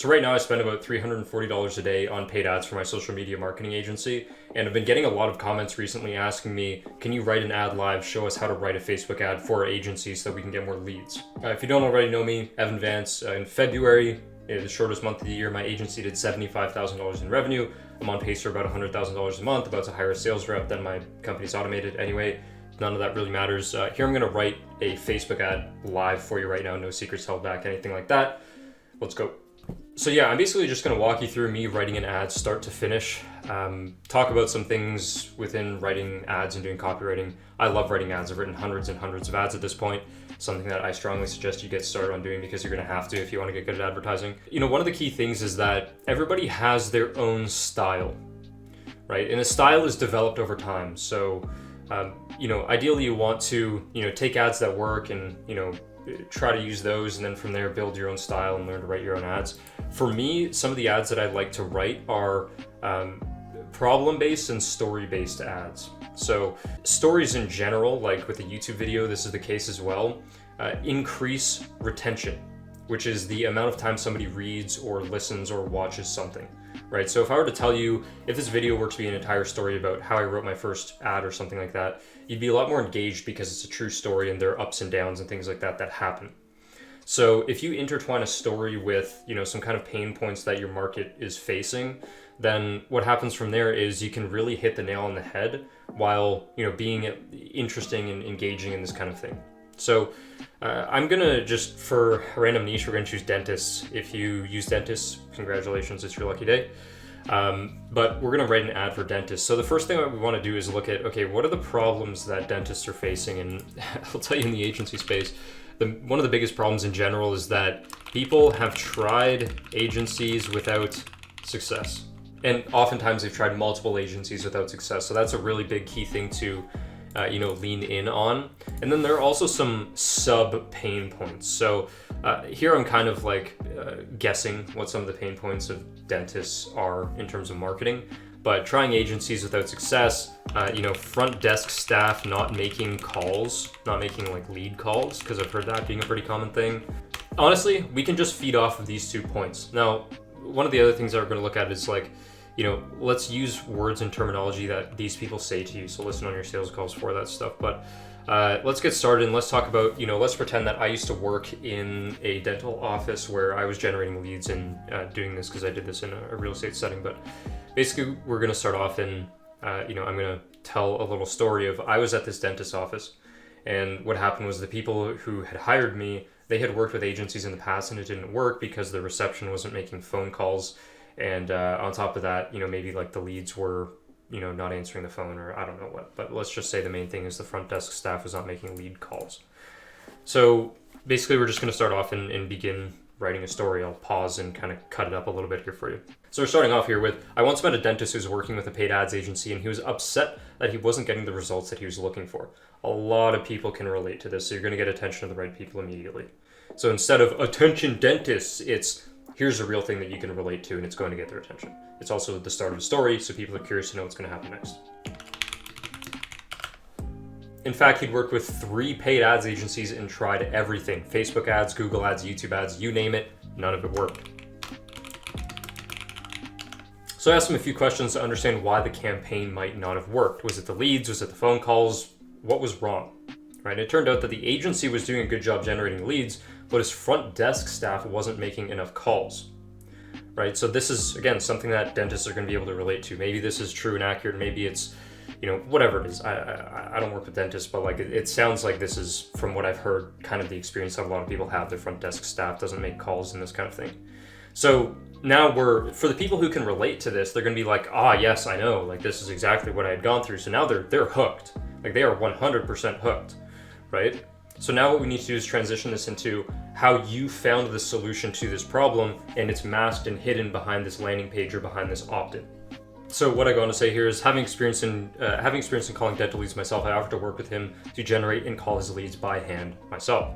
So right now I spend about $340 a day on paid ads for my social media marketing agency. And I've been getting a lot of comments recently asking me, can you write an ad live? Show us how to write a Facebook ad for our agency so that we can get more leads. If you don't already know me, Evan Vance, in February, the shortest month of the year, my agency did $75,000 in revenue. I'm on pace for about $100,000 a month, about to hire a sales rep, then my company's automated. Anyway, none of that really matters. Here I'm gonna write a Facebook ad live for you right now. No secrets held back, anything like that. Let's go. So yeah, I'm basically just gonna walk you through me writing an ad start to finish, talk about some things within writing ads and doing copywriting. I love writing ads. I've written hundreds and hundreds of ads at this point. Something that I strongly suggest you get started on doing because you're gonna have to if you wanna get good at advertising. You know, one of the key things is that everybody has their own style, right? And a style is developed over time. So, ideally you want to, take ads that work and, try to use those, and then from there build your own style and learn to write your own ads. For me, some of the ads that I like to write are problem-based and story-based ads. So stories in general, like with a YouTube video, this is the case as well, increase retention, which is the amount of time somebody reads or listens or watches something, right? So if I were to tell you, if this video were to be an entire story about how I wrote my first ad or something like that, you'd be a lot more engaged because it's a true story and there are ups and downs and things like that that happen. So if you intertwine a story with, some kind of pain points that your market is facing, then what happens from there is you can really hit the nail on the head while, being interesting and engaging in this kind of thing. So I'm gonna just, for a random niche, we're gonna choose dentists. If you use dentists, congratulations, it's your lucky day. But we're gonna write an ad for dentists. So the first thing that we wanna do is look at, okay, what are the problems that dentists are facing? And I'll tell you, in the agency space, one of the biggest problems in general is that people have tried agencies without success. And oftentimes they've tried multiple agencies without success. So that's a really big key thing to lean in on. And then there are also some sub pain points. So here I'm kind of guessing what some of the pain points of dentists are in terms of marketing. But trying agencies without success, front desk staff not making calls, not making lead calls, because I've heard that being a pretty common thing. Honestly, we can just feed off of these 2 points. Now, one of the other things that we're going to look at is let's use words and terminology that these people say to you. So listen on your sales calls for that stuff. But let's get started and let's talk about, let's pretend that I used to work in a dental office where I was generating leads and doing this because I did this in a real estate setting. But basically, we're going to start off in, I'm going to tell a little story of I was at this dentist office. And what happened was the people who had hired me, they had worked with agencies in the past and it didn't work because the reception wasn't making phone calls. And on top of that, maybe the leads were, not answering the phone or I don't know what. But let's just say the main thing is the front desk staff was not making lead calls. So basically, we're just going to start off and begin writing a story. I'll pause and kind of cut it up a little bit here for you. So we're starting off here with, I once met a dentist who was working with a paid ads agency and he was upset that he wasn't getting the results that he was looking for. A lot of people can relate to this, so you're going to get attention of the right people immediately. So instead of attention dentists, it's here's a real thing that you can relate to and it's going to get their attention. It's also the start of a story, so people are curious to know what's going to happen next. In fact, he'd worked with 3 paid ads agencies and tried everything. Facebook ads, Google ads, YouTube ads, you name it, none of it worked. So I asked him a few questions to understand why the campaign might not have worked. Was it the leads? Was it the phone calls? What was wrong? Right? And it turned out that the agency was doing a good job generating leads, but his front desk staff wasn't making enough calls. Right? So this is, again, something that dentists are going to be able to relate to. Maybe this is true and accurate. Maybe it's, whatever it is. I don't work with dentists, but it sounds like this is, from what I've heard, kind of the experience that a lot of people have. Their front desk staff doesn't make calls and this kind of thing. So now for the people who can relate to this, they're going to be like, yes, I know. This is exactly what I had gone through. So now they're hooked. They are 100% hooked, right? So now what we need to do is transition this into how you found the solution to this problem, and it's masked and hidden behind this landing page or behind this opt-in. So what I go on to say here is having experience in calling dental leads myself, I offered to work with him to generate and call his leads by hand myself.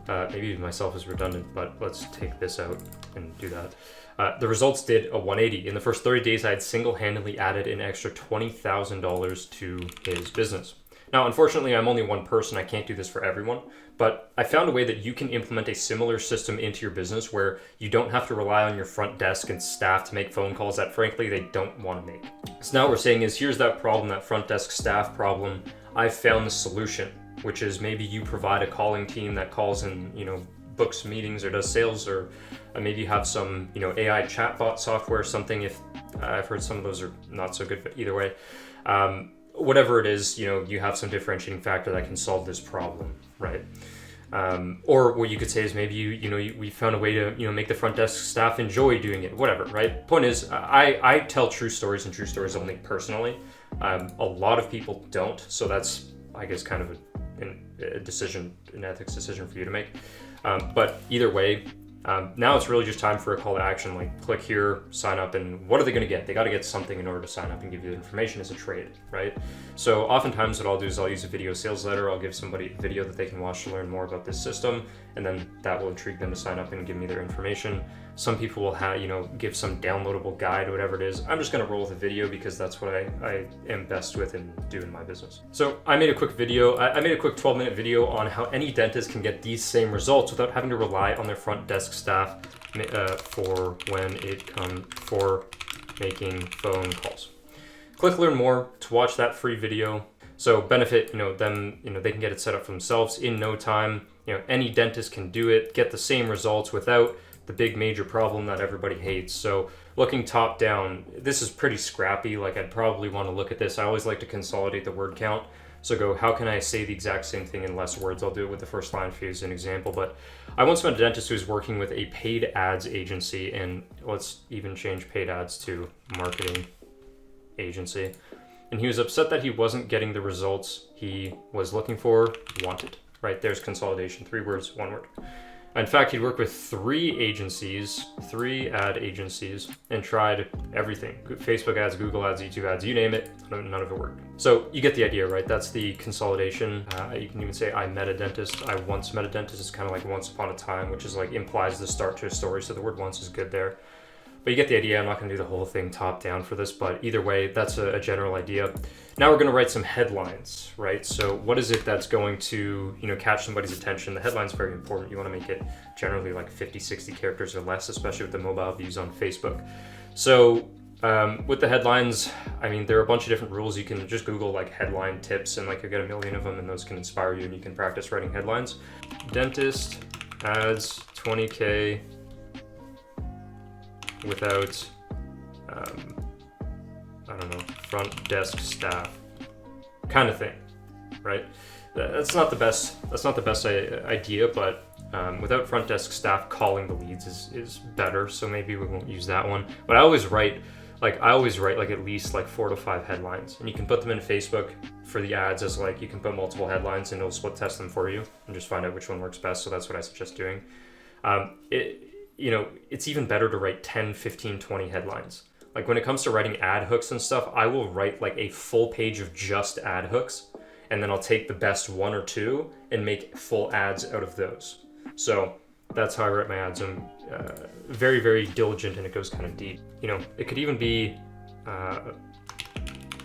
Maybe myself is redundant, but let's take this out and do that. The results did a 180. In the first 30 days, I had single-handedly added an extra $20,000 to his business. Now, unfortunately, I'm only one person. I can't do this for everyone, but I found a way that you can implement a similar system into your business where you don't have to rely on your front desk and staff to make phone calls that frankly they don't want to make. So now what we're saying is, here's that problem, that front desk staff problem. I've found the solution, which is maybe you provide a calling team that calls and, books meetings or does sales, or maybe you have some, AI chatbot software, something. If I've heard some of those are not so good, but either way, whatever it is, you have some differentiating factor that can solve this problem, right? Or what you could say is maybe we found a way to make the front desk staff enjoy doing it, whatever, right? Point is, I tell true stories and true stories only personally. A lot of people don't, so that's, I guess, kind of a decision, an ethics decision for you to make. But either way, now it's really just time for a call to action, like click here, sign up, and what are they going to get? They got to get something in order to sign up and give you the information as a trade, right? So oftentimes what I'll do is I'll use a video sales letter. I'll give somebody a video that they can watch to learn more about this system, and then that will intrigue them to sign up and give me their information. Some people will have, give some downloadable guide, whatever it is. I'm just going to roll with a video because that's what I am best with and do in my business. So I made a quick video. I made a quick 12-minute video on how any dentist can get these same results without having to rely on their front desk staff for when it comes for making phone calls. Click learn more to watch that free video. So benefit, them, they can get it set up for themselves in no time. Any dentist can do it, get the same results without the big major problem that everybody hates. So looking top down, this is pretty scrappy. Like, I'd probably want to look at this. I always like to consolidate the word count. So go, how can I say the exact same thing in less words? I'll do it with the first line for you as an example. But I once met a dentist who was working with a paid ads agency, and let's even change paid ads to marketing agency. And he was upset that he wasn't getting the results he was looking for, wanted, right? There's consolidation, 3 words, 1 word. In fact, he'd worked with 3 ad agencies, and tried everything. Facebook ads, Google ads, YouTube ads, you name it, none of it worked. So you get the idea, right? That's the consolidation. You can even say, I met a dentist. I once met a dentist. It's kind of like once upon a time, which is like implies the start to a story. So the word once is good there. But you get the idea. I'm not going to do the whole thing top down for this, but either way, that's a general idea. Now we're going to write some headlines, right? So what is it that's going to, catch somebody's attention? The headline's very important. You want to make it generally like 50, 60 characters or less, especially with the mobile views on Facebook. So with the headlines, there are a bunch of different rules. You can just Google like headline tips, and like you'll get a million of them, and those can inspire you, and you can practice writing headlines. Dentist adds 20K without, front desk staff, kind of thing, right? That's not the best idea, but without front desk staff calling the leads is better. So maybe we won't use that one. But I always write at least like 4 to 5 headlines, and you can put them in Facebook for the ads as like, you can put multiple headlines and it'll split test them for you and just find out which one works best. So that's what I suggest doing. It's even better to write 10, 15, 20 headlines. Like when it comes to writing ad hooks and stuff, I will write like a full page of just ad hooks, and then I'll take the best 1 or 2 and make full ads out of those. So that's how I write my ads. I'm very, very diligent, and it goes kind of deep. It could even be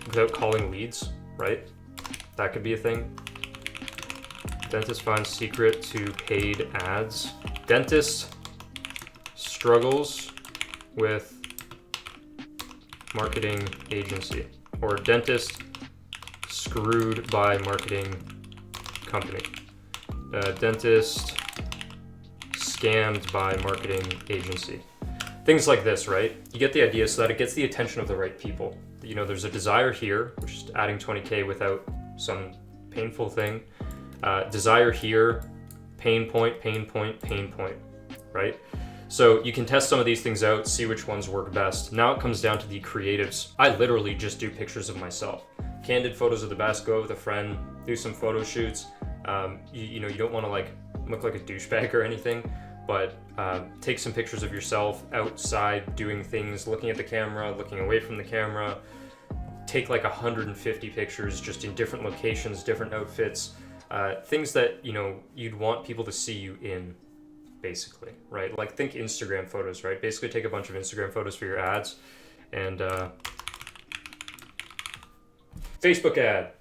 without calling leads, right? That could be a thing. Dentist finds secret to paid ads. Dentist struggles with marketing agency, or dentist screwed by marketing company. Dentist scammed by marketing agency. Things like this, right? You get the idea, so that it gets the attention of the right people. There's a desire here, which is adding 20K without some painful thing. Desire here, pain point, right? So you can test some of these things out, see which ones work best. Now it comes down to the creatives. I literally just do pictures of myself. Candid photos are the best. Go out with a friend, do some photo shoots. You don't want to like look like a douchebag or anything, but take some pictures of yourself outside doing things, looking at the camera, looking away from the camera. Take like 150 pictures just in different locations, different outfits, things that you'd want people to see you in. Basically, right? Like think Instagram photos, right? Basically take a bunch of Instagram photos for your ads, and Facebook ad.